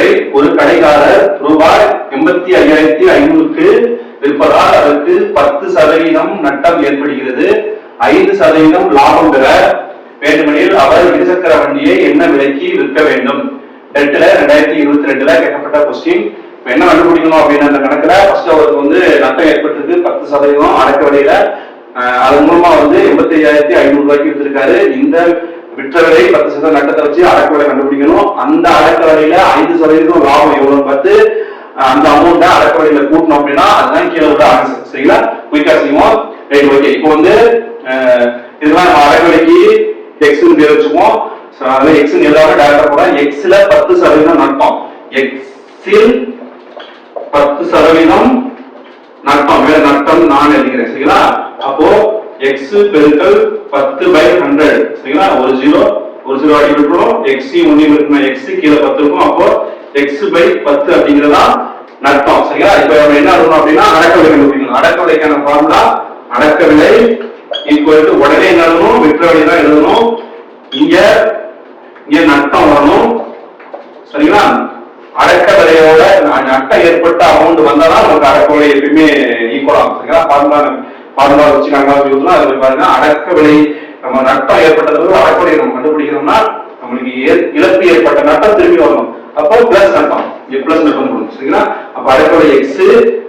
பொருளை ஒரு கடைக்காரர் ரூபாய் 85,500க்கு விற்பதால் அதற்கு 10% நட்டம் ஏற்படுகிறது. 5% லாபம் பெற வேண்டுமெனில் அவர் இருசக்கர வண்டியை என்ன விலைக்கு விற்க வேண்டும்? டெட்ல 2022ல கேட்கப்பட்ட கொஸ்டின். என்ன கண்டுபிடிக்கணும் அப்படின்னு அந்த கணக்குல ஃபர்ஸ்ட் அவருக்கு வந்து நட்டம் ஏற்பட்டிருக்கு 10% அடக்க விலையில. அதன் மூலமா வந்து 85,500 ரூபாய்க்கு வித்திருக்காரு. இந்த விற்ற விலை 10% நட்டத்தை வச்சு அடக்க விலை கண்டுபிடிக்கணும். அந்த அடக்க விலையில 5% லாபம் எவ்வளவு பார்த்து அந்த அமௌண்ட்டை அடக்க விலையில கூட்டணும் அப்படின்னா அதுதான் கீழே உள்ள ஆன்சர். சரிங்களா? குயிக்கா செய்வோம். Right, okay. இப்போ வந்து இதெல்லாம் நம்ம அடக்க விலைக்கு எக்ஸ் பேர் வச்சுப்போம். அதுல எக்ஸ் எல்லாரும் டேரக்டா போட எக்ஸ்ல 10% நட்டம். எக்ஸில் 10% நட்டம். வேற நட்டம் நான் எழுதிக்கிறேன். சரிங்களா? அப்போ x பெருக்கல் 10/100. சரிங்களா? ஒரு ஜீரோ அடி விட்டுறோம். x ஒண்ணு இருக்குன்னா x கீழே 10 இருக்கும். அப்போ x/10 அப்படிங்கறதா நட்டம். சரிங்களா? இப்போ நம்ம என்ன எழுதணும் அப்படின்னா அடக்க விலை கண்டுபிடிக்கணும். அடக்க விலைக்கான ஃபார்முலா அடக்க விலை ஈக்குவல் டு உடனே என்ன எழுதணும்? விற்ற விலை தான் எழுதணும். இங்க நட்டம் வரணும். சரிங்களா? அடக்க விலையோட நட்டம் ஏற்பட்ட அமௌண்ட் வந்தாதான் நமக்கு அடக்க விலை எப்பயுமே ஈக்குவல் ஆகும். சரிங்களா? ஃபார்முலா வச்சு கணக்காக அதுல பாருங்க அடக்க விலை நம்ம நட்டம் ஏற்பட்டது அடக்க விலையை நம்ம கண்டுபிடிக்கிறோம்னா நம்மளுக்கு இழப்பு ஏற்பட்ட நட்டம் திரும்பி வரணும். அப்போ பிளஸ் நட்டம் பிளஸ் நட்டம் கொடுக்கும். சரிங்களா? அப்ப அடக்க விலை எக்ஸ்,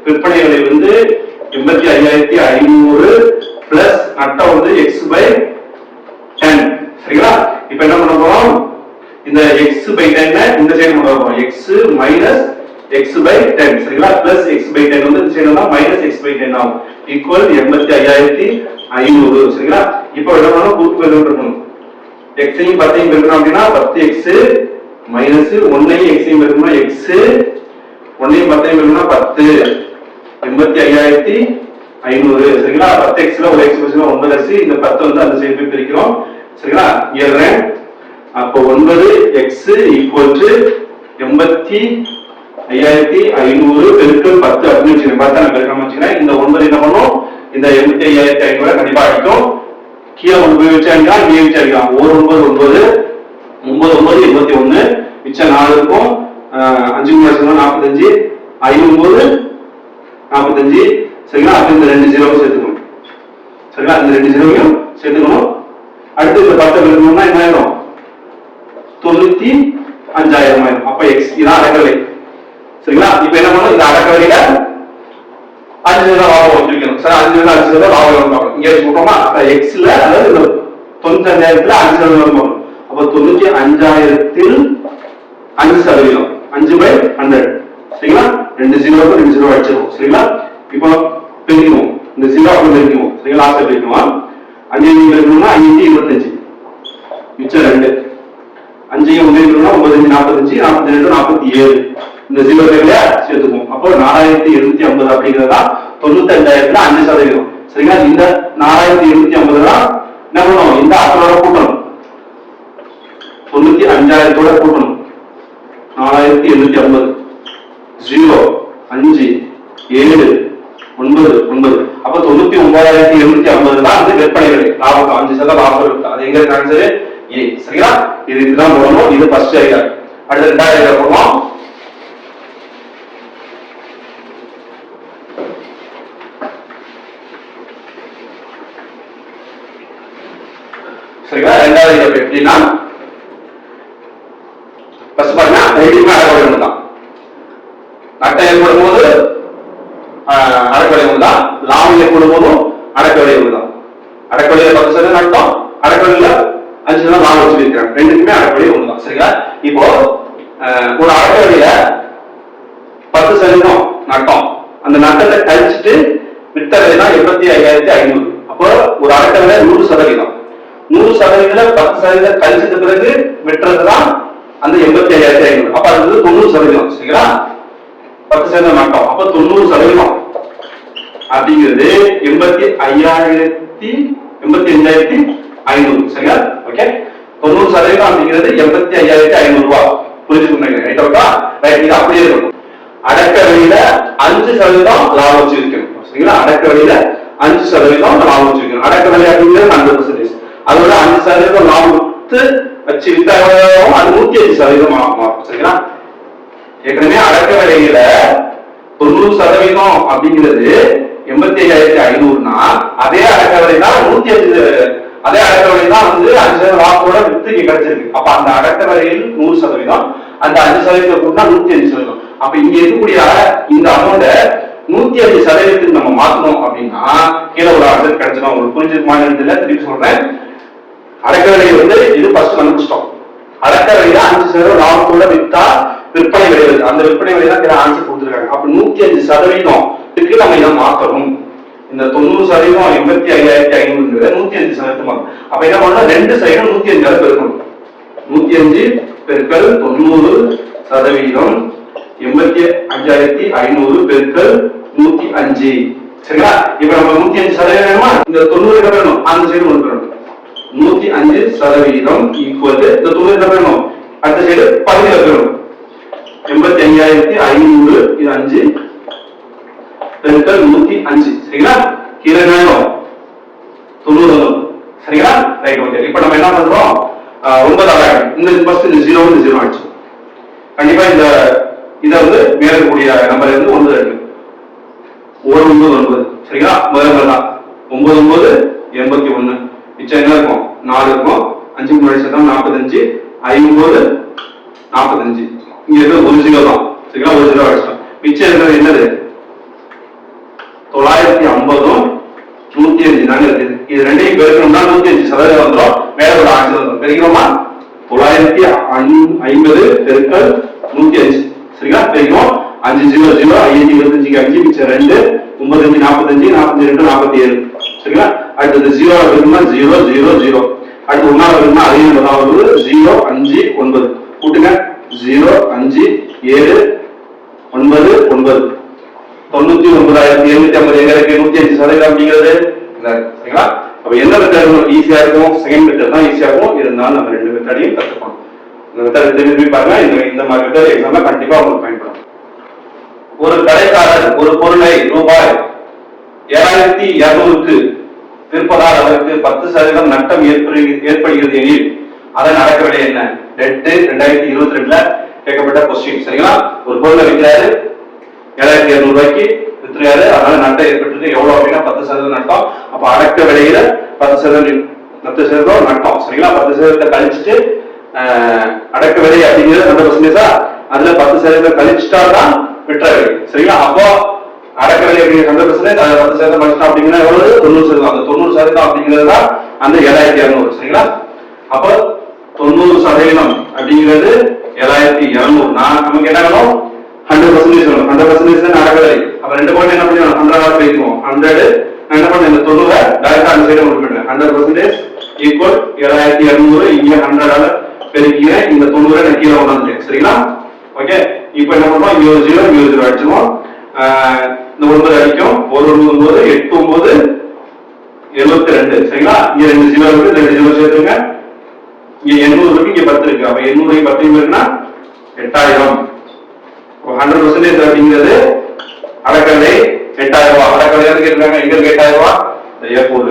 விற்பனை விலை வந்து 85,500 பிளஸ் நட்டம் வந்து x/10. சரிங்களா? இப்ப என்ன பண்ண போறோம்? இந்த x/10 இந்த சைடு கொண்டு வரணும். x minus x/10. சரிங்களா? பிளஸ் x/10 வந்து இந்த சைடு வந்தா மைனஸ் x/10 ஆகும். ஈக்குவல் 85,500. சரிங்களா? இப்போ என்ன பண்ணணும்? கூட்டு பெருக்கல் இருக்கணும். x ஐயும் 10ஐயும் பெருக்கணும் அப்படின்னா 10x மைனஸ் 1ஐயும் x ஐயும் பெருக்கணும்னா x 1ஐயும் 10ஐயும் பெருக்கணும்னா 10 85,500. சரிங்களா? 10xல ஒரு x பெருக்கணும் 9x. இந்த 10 வந்து அந்த சைடு போய் பிரிக்கிறோம். சரிங்களா? எழுதுறேன். அப்போ 9x ஈக்குவல் டு 85,500 பெருக்கல் 10 அப்படின்னு வச்சுக்கேன். 10 நான் பெருக்காம வச்சுக்கிறேன். இந்த 9 என்ன பண்ணும்? இந்த 85,500 கண்டிப்பா அடிக்கும். கீழே கொண்டு போய் வச்சு அடிக்கலாம், இங்கே வச்சு அடிக்கலாம். 1 9 9 9 9 81 மிச்சம் 4 இருக்கும். 5 3 45 5 9 45. சரிங்களா? அப்ப இந்த 2 ஜீரோவை சேர்த்துக்கணும். சரிங்களா? இந்த 2 ஜீரோவையும் சேர்த்துக்கணும். அடுத்து இந்த 10 பெருக்கணும்னா என்ன ஆயிடும்? 95,000 ஆயிடும். அப்ப x இதான் அடக்க விலை. சரிங்களா? இப்ப என்ன பண்ணணும்? இந்த அடக்க விலையில 5% லாபம் வச்சிருக்கணும். சரி, 5% லாபம் வரும். இங்க சொல்றோமா? அப்ப xல அதாவது 95,000ல 5% வரும். அப்ப 95,000ல் 5%. 5/100. சரிங்களா? 2 ஜீரோக்கு 2 ஜீரோ அடிச்சிருவோம். சரிங்களா? இப்போ பெருக்குவோம். இந்த ஜீரோ அப்படி பெருக்குவோம். சரிங்களா? லாஸ்ட் பெருக்குவோம். 5 பெருக்கணும்னா 525 மிச்சம் 2. 5 1 பெருக்கணும்னா 9 45 42 47. இந்த ஜீரோ பேர்ல சேர்த்துக்குவோம். அப்போ 4,750 அப்படிங்கறதா 95,000ல 5%. சரிங்களா? இந்த 4,750 தான் என்ன பண்ணணும்? இந்த அசலோட கூட்டணும். 95,000 கூட்டணும். 4,750 0 5 7 9 9. அப்ப 99,750 தான் வந்து விற்பனை விலை. லாபம் 5% லாபம் இருக்கு. அது எங்க இருக்கு? Answer A. சரிங்களா? இதுதான் போடணும். இது ஃபர்ஸ்ட் ஐடியா. அடுத்து ரெண்டாவது ஐடியா போடுவோம். சரிங்களா? ரெண்டாவது ஐடியா எப்படின்னா ஃபர்ஸ்ட் பாருங்க, ரெண்டுமே அடக்க விலை தான். நட்டம் ஏற்படும் போது அடக்க விலை தான், லாபம் ஏற்படும் போதும் அடக்க விலை தான். அடக்க விலையில 10% நட்டம், அடக்க விலையில 5% லாபம் வச்சிருக்காங்க. ரெண்டுக்குமே அடக்க விலை ஒண்ணுதான். சரிங்களா? இப்போ ஒரு அடக்க விலையில 10% நட்டம், அந்த நட்டத்தை கழிச்சுட்டு வித்த விலை தான் 85,500. அப்போ ஒரு அடக்க விலை 100%. 100%ல 10% கழிச்சது பிறகு விட்டுறதுதான் அந்த 85,500. அப்ப அது 90%. சரிங்களா? 10% நட்டம். அப்ப 90% அப்படிங்கிறது 85,500. சரிங்களா? ஓகே. 90% அப்படிங்கிறது 85,500 ரூபாய். புரிஞ்சுக்கணும். Right okay? ரைட். இது அப்படியே இருக்கும். அடக்க விலையில 5% லாபம் வச்சிருக்கணும். சரிங்களா? அடக்க விலையில 5% லாபம் வச்சிருக்கணும். அடக்க விலை அப்படிங்கிறது 100%. அதோட 5% லாபம் வச்சு வித்தாலும் அது 105% ஆகும். சரிங்களா? ஏற்கனவே அடக்க விலையில 90% அப்படிங்கிறது 85,500னா அதே அடக்க விலை தான் 105, அதே அடக்க விலை தான் வந்து 5% லாபத்தோட வித்துக்கு கிடைச்சிருக்கு. அப்ப அந்த அடக்க விலையில் 100%, அந்த 5% கூட்டினா 105%. அப்ப இங்க இருக்கக்கூடிய இந்த அமௌண்ட 105% நம்ம மாத்தணும் அப்படின்னா கீழே ஒரு ஆன்சர் கிடைச்சிடும். உங்களுக்கு புரிஞ்சிருக்குமான்னு திருப்பி சொல்றேன். அடக்க விலை வந்து இது ஃபர்ஸ்ட் கண்டுபிடிச்சிட்டோம். அடக்க விலையில 5% லாபத்தோட வித்தா விற்பனை விலை, அந்த விற்பனை விலை தான் கீழே ஆன்சர் கொடுத்துருக்காங்க. அப்ப 105% நம்ம இதை மாற்றணும். இந்த 90% 85,500 105% அப்ப என்ன பண்ணணும், ரெண்டு சைடும் 105 பெருக்கணும். 105 பெருக்கல் 90% 85,500 பெருக்கல் 105. சரிங்களா? இப்ப நம்ம 105% வேணுமா, இந்த 90 வேணும், அந்த சைடு ஒன்று வேணும். 105% ஈக்குவல் இந்த 90 வேணும், அடுத்த சைடு 10 வேணும். 85,500 இது 5 பெருக்கல் 105. சரிங்களா? கீழே வேணும் 90 வரும். சரிங்களா? Right, okay. இப்ப நம்ம என்ன பண்றோம், 9 இந்த ஃபர்ஸ்ட் இந்த 0 இந்த 0 ஆச்சு. கண்டிப்பா இந்த இத வந்து மேல இருக்கக்கூடிய நம்பர் இருந்து 9 இருக்கு. 9 சரிங்களா? முதல்ல தான் 9 81. மிச்சம் என்ன இருக்கும், 4 இருக்கும். 5 முன்னாடி சேர்த்தா 45, 50 45. இங்க இருக்கிறது 1 0 தான். சரிங்களா? 1 0 அடிச்சோம். மிச்சம் இருக்கிறது என்னது, 950 105 தாங்க இருக்குது. இது ரெண்டையும் பெருக்கணும்னா 105% வந்துடும். மேல ஒரு ஆன்சர் வந்துடும். பெருக்கிறோமா, 950 பெருக்கல் 105. சரிங்களா? பெருக்கிறோம். 5 0 0 5 25 5 மிச்சம் 2 95 45 42 47. சரிங்களா? அடுத்தது 0 இருக்குன்னா 0 0 0. அடுத்து 1 இருக்குன்னா அதே நம்பர் தான் வருது. 0 5 9 கூட்டுங்க. 0 5 7 9 9 99,750 எங்க இருக்கு, 105% அப்படிங்கிறது. சரிங்களா? அப்ப என்ன மெத்தட் ஈஸியா இருக்கும், செகண்ட் மெத்தட் தான் ஈஸியா இருக்கும். இருந்தாலும் நம்ம ரெண்டு மெத்தடையும் கத்துக்கணும். இந்த மெத்தட் திரும்பி பாருங்க. இந்த மாதிரி மெத்தட் எக்ஸாம்ல கண்டிப்பா உங்களுக்கு பயன்படும். ஒரு கடைக்காரர் ஒரு பொருளை ரூபாய் 7,200க்கு விற்பதால் அவருக்கு 10% நட்டம் ஏற்படுகிறது எனில் அதன் அடக்க விலை என்ன? 2022ல கேட்கப்பட்ட கொஸ்டின். சரிங்களா? ஒரு பொருளை விற்கிறாரு, 7,200 ரூபாய்க்கு வித்துறாரு, அதனால நட்டம் ஏற்பட்டது எவ்வளவு அப்படின்னா 10% நட்டம். அப்ப அடக்க விலையில 10% நட்டம். சரிங்களா? 10% கழிச்சுட்டு அடக்க விலை அப்படிங்கிறது 100%, அதுல 10% கழிச்சுட்டா தான் விற்ற விலை. சரிங்களா? அப்போ அடக்க விலை அப்படிங்கிற 100%, 10% கழிச்சுட்டா அப்படிங்கிற எவ்வளவு, 90%. அந்த 90% அப்படிங்கிறது தான் அந்த 7,200. சரிங்களா? அப்போ 90% அப்படிங்கிறது 7,200. நமக்கு என்ன வேணும், 100% வரும். 100% அடக்க விலை. அப்ப ரெண்டு பாயிண்ட் என்ன பண்ணிடணும், 100 பேசிக்குவோம். 100 நான் என்ன பண்ணேன், இந்த 90 டைரக்டா அந்த சைடு கொண்டு போயிட்டேன். 100% ஈக்குவல் 7,200. இங்க 100 பெருக்கிறேன், இந்த 90 நான் கீழே கொண்டாந்துட்டேன். சரிங்களா? ஓகே. இப்போ என்ன பண்றோம், இங்க ஒரு 0 இங்க ஒரு 0 அடிச்சுவோம். இந்த 9 அடிக்கும். 1 9 8 9 72. சரிங்களா? இங்க 2 0 இருக்கு, 2 0 சேர்த்துங்க. இங்க 800 இருக்கு, இங்க 10 இருக்கு. அப்ப 800 10 இருக்குன்னா 8,000. 100% அப்படிங்கிறது அடக்கவிலை 8,000 ரூபாய். அடக்கவிலை இருக்காங்க, எங்க இருக்கு 8,000 ரூபாய், இந்த ஏர்போர்ட்.